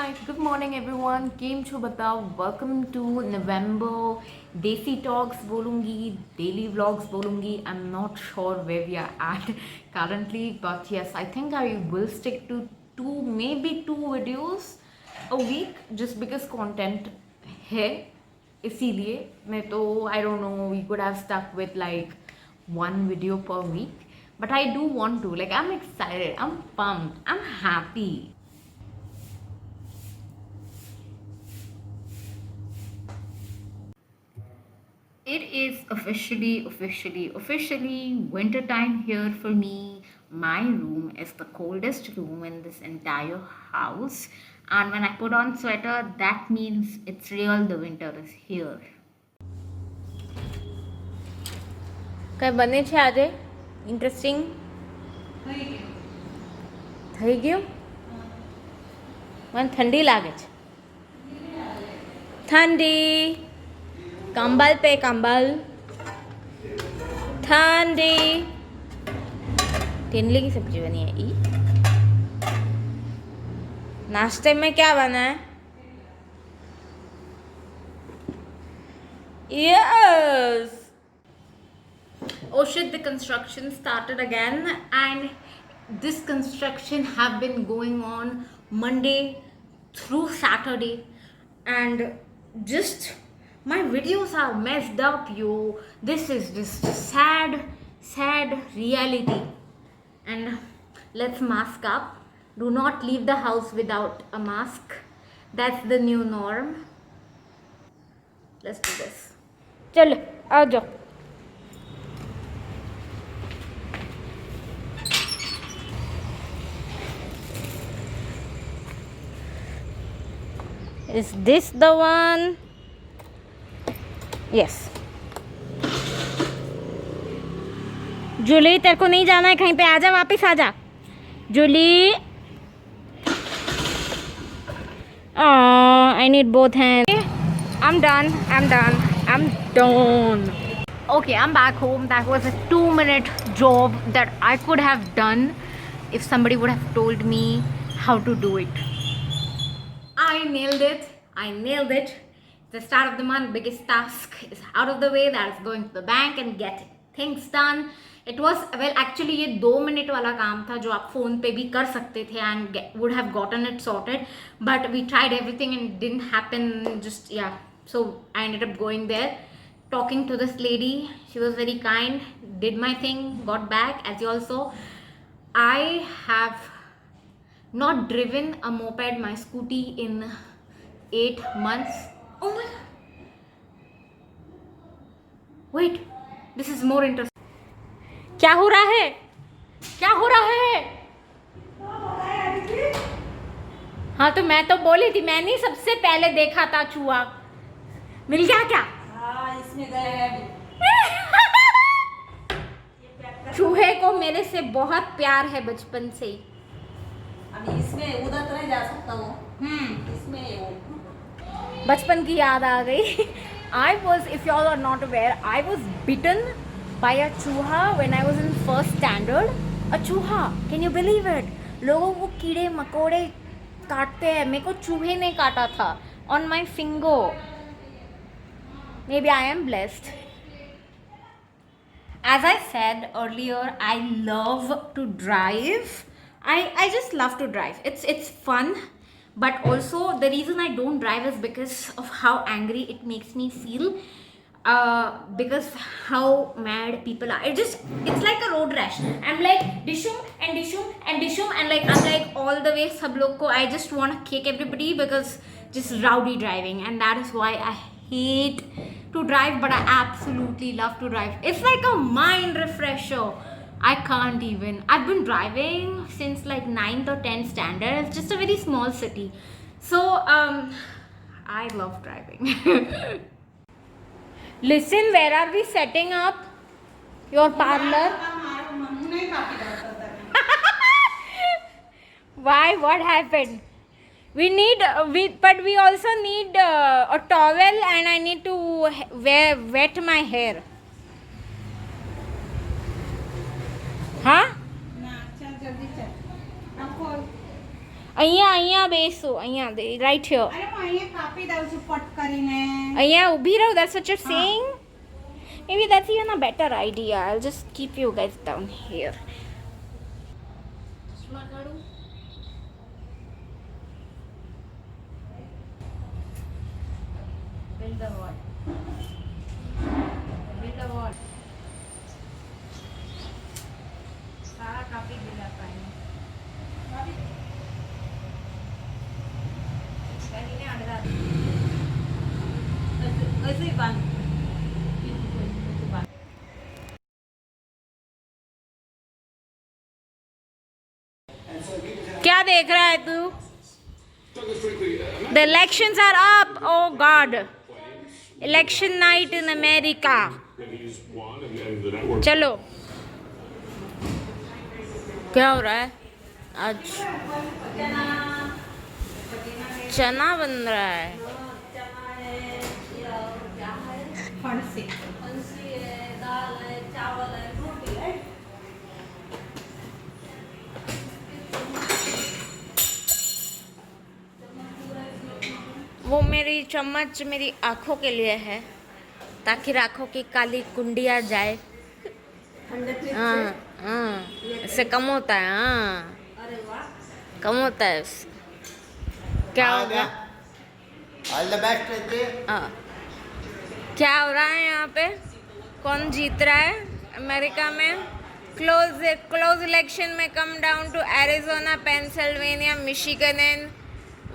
Hi, good morning everyone. केम छो बताओ. Welcome to November Desi Talks बोलूँगी, daily vlogs बोलूँगी. I'm not sure where we are at currently, but yes, I think I will stick to maybe two videos a week just because content है. इसीलिए मैं तो I don't know, we could have stuck with like one video per week, but I do want to, like, I'm excited, I'm pumped, I'm happy. It is officially winter time here for me. My room is the coldest room in this entire house. And when I put on sweater, that means it's real, the winter is here. કઈ બને છે આજે interesting થઈ ગયું મને ઠંડી લાગે છે ઠંડી कंबल पे कंबल ठंडी तिनली की सब्जी बनी है ई नाश्ते में क्या बना है yes oh shit, the construction started again, and this construction have been going on Monday through Saturday, and just my videos are messed up, yo. This is just sad reality. And let's mask up. Do not leave the house without a mask. That's the new norm. Let's do this. चलो आ जाओ. Is this the one? Yes. Jully, तेरे को नहीं जाना है कहीं पे, आजा वापस आजा Jully. I need both hands. I'm done. Okay, I'm back home. That was a 2-minute job that I could have done if somebody would have told me how to do it. I nailed it. The start of the month, biggest task is out of the way. That is going to the bank and get things done. It was, well, actually ये 2 minute वाला काम था जो आप phone पे भी कर सकते थे and would have gotten it sorted, but we tried everything and it didn't happen. Just yeah, so I ended up going there, talking to this lady. She was very kind, did my thing, got back. As you all saw, I have not driven a moped, my scooty, in 8 months. Oh my god. Wait, this is more interesting. क्या हो रहा है? हाँ तो मैं तो बोली थी, मैंने सबसे पहले देखा था चूहा. मिल गया क्या? हाँ, इसमें गया है अभी. चूहे को मेरे से बहुत प्यार है बचपन से ही. अभी इसमें उधर तो नहीं जा सकता वो. इसमें वो बचपन की याद आ गई. I was, if you all are not aware, I was bitten by a चूहा when I was in first standard. A चूहा, can you believe it? लोगों को कीड़े मकोड़े काटते हैं, मेरे को चूहे ने काटा था on my finger. Maybe I am blessed. As I said earlier, I love to drive. I just love to drive. It's fun. But also the reason I don't drive is because of how angry it makes me feel, because how mad people are. It's like a road rash. I'm like dishum and like I'm like all the way sab log ko I just want to kick everybody because just rowdy driving, and that is why I hate to drive, but I absolutely love to drive. It's like a mind refresher. I can't even. I've been driving since like 9th or 10th standard. It's just a very small city. So, I love driving. Listen, where are we setting up your parlor? Why? What happened? But we also need a towel, and I need to wet my hair. हाँ અહીંયા બેસો, અહીંયા right here. અરે હું અહીંયા કાપી દઉં છું પટ કરીને. અહીંયા ઊભી રહો. That's what you're saying? Maybe that's even a better idea. I'll just keep you guys down here. Build the wall. Build the wall. सारा काफी गिला पानी. कहीं ने अड़गा दी. कैसे ही बांध क्या देख रहा है तू? The elections are up. Oh God. Election night in America. चलो. क्या हो रहा है आज? चना बन रहा है. चना है, ये और क्या है? ફણસી. फंसी है, दाल है, चावल है, रोटी है. वो मेरी चम्मच मेरी आँखों के लिए है, ताकि आँखों की काली कुंडिया जाए. हाँ हाँ, इससे कम होता है. हाँ, अरे वाह. कम होता है इससे. क्या होगा? ऑल द बेस्ट रहते. हाँ. क्या हो रहा है यहाँ पे? कौन जीत रहा है अमेरिका में? क्लोज इलेक्शन में come down to Arizona, Pennsylvania, Michigan and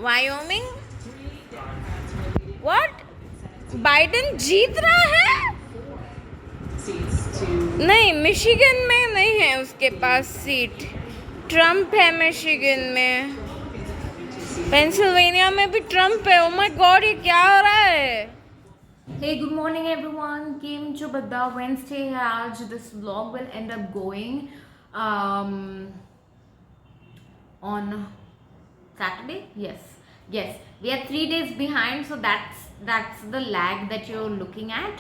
Wyoming. What? Biden जीत रहा है? नहीं, मिशिगन में नहीं है उसके पास सीट. ट्रम्प है मिशिगन में. पेंसिल्वेनिया में भी ट्रम्प है. ओ माय गॉड, ये क्या हो रहा है? Hey, good morning everyone. Came to Badda Wednesday. आज this vlog will end up going on Saturday. Yes. We are 3 days behind, so that's the lag that you're looking at.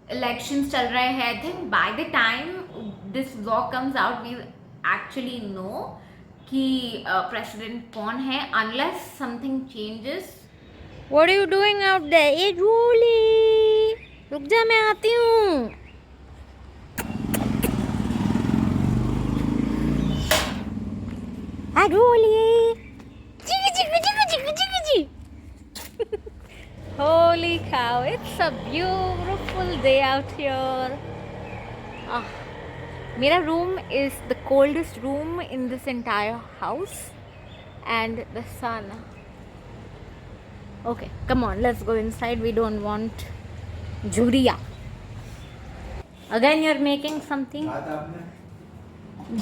Elections चल रहे हैं. I think by the time this vlog comes out, we actually know कि president कौन है, unless something changes. What are you doing out there? Hey, Julie! रुक जा, मैं आती हूँ. Hi, Julie! Chicka. Holy cow! It's a beautiful day out here. मेरा room is the coldest room in this entire house, and the sun. Okay, come on, let's go inside. We don't want Julia. Again, you're making something.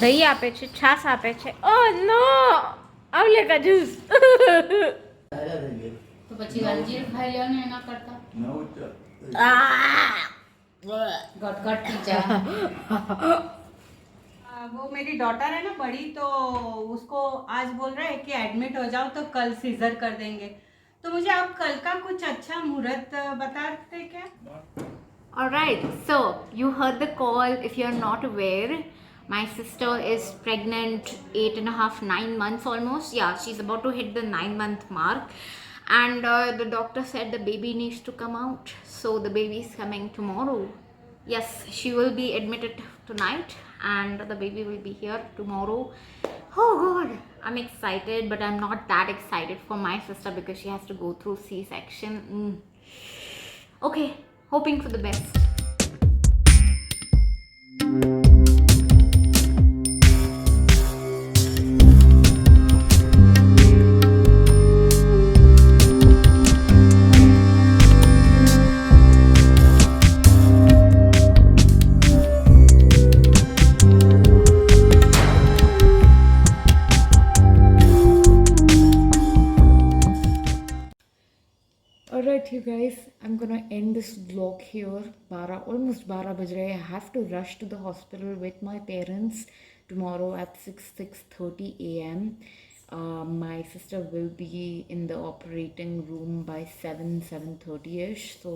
દહીં આપે છે, છાશ આપે છે. Oh no! આવલે કા juice. તો પછી અંજીર ખાઈ લ્યો ને એના કરતા. गट टीचर. वो मेरी डॉटर है ना बड़ी, तो उसको आज बोल रहा है कि एडमिट हो जाओ तो कल सीजर कर देंगे. तो मुझे आप कल का कुछ अच्छा मुहूर्त बता सकते क्या? Alright, so you heard the call. If you're not aware, my sister is pregnant 8.5, 9 months almost. Yeah, she's about to hit the 9-month mark. And the doctor said the baby needs to come out. So the baby is coming tomorrow. Yes, she will be admitted tonight and the baby will be here tomorrow. Oh God, I'm excited, but I'm not that excited for my sister because she has to go through C-section. Okay, hoping for the best. Alright you guys, I'm gonna end this vlog here. Almost 12 baj rahe. I have to rush to the hospital with my parents tomorrow at 6:30 a.m. My sister will be in the operating room by 7:30ish. So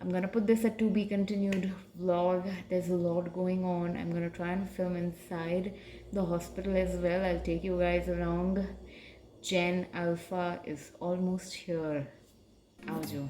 I'm gonna put this a to be continued vlog. There's a lot going on. I'm gonna try and film inside the hospital as well. I'll take you guys along. Gen Alpha is almost here. Audio.